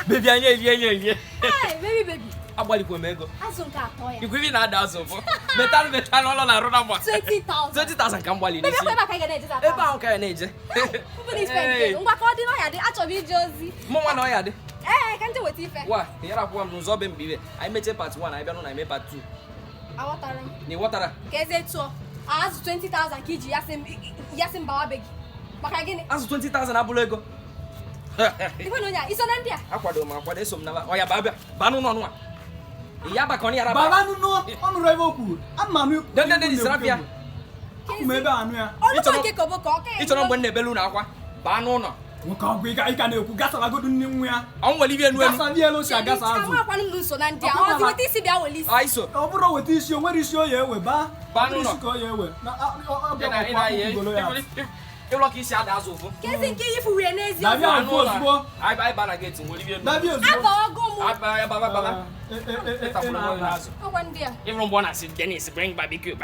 Baby, anye. Hey, baby. Agbali kwa mego. Azu nke atọ ya. Ikwu na ada azu fo. Metal n'ọlọ na roda mwa. 20,000 ka mgbali n'isi. Baby, kwa ka ga na-eje tata. Ebe ahụ ka ya na-eje. People is spending. Ngwa ka ọ dị n'ọya dị achọbụ ije ozi. Mụ nwa na ọya dị. Ka nje weta ife. Wa, yara akwụkwọ m n'ụzọ be mbibe. Anyị mechie part 1, anyị bịa na eme part 2. Awọtara m. Ni wọtara. Ka eze tụọ. Azụ 20,000 ka iji yasị mbawa be gị. Maka gịnị? Azụ 20,000 abụla ego. Ife na onye a, iso na ndị a? Akwado m akwado eso m na ọya babịa. Banụ n'ọnụ a. Iya ba koni yara ba. Baba nu no, onu revo ku. Amma mi. Den disrapia. Aku me be anu ya. Onu ko ke kobo ko ke. Ichoro mgbe na-ebelu na akwa. Ba n'ụlọ. Nwoke ọgwụ ika na-ekwu gasara godu nne nwa ya. Ọ nwere ibe enu enu. Gasa bịa elu si agasa azụ. Nwa akwa nnu nso na ndị a. Ọ dị weta isi bịa weli isi. Aiso. Ọ bụrụ weta isi o nwere isi o ya ewe ba. Ba n'ụlọ. Isi ka o ya ewe. Na ọ bịa Ị kwa ya. ịlọ ka isi ada azụ ụfụ. Kezi nke ifu wee n'ezi Dabịa ọzọ. ozugbo. Anyị ba na gate nwere ibe enu. Dabịa ozugbo. Aba ọgụ mụ. Aba baba. Ọkwa ndị a. Ịfụrụ mgbe ọ na-asị Dennis bring barbecue.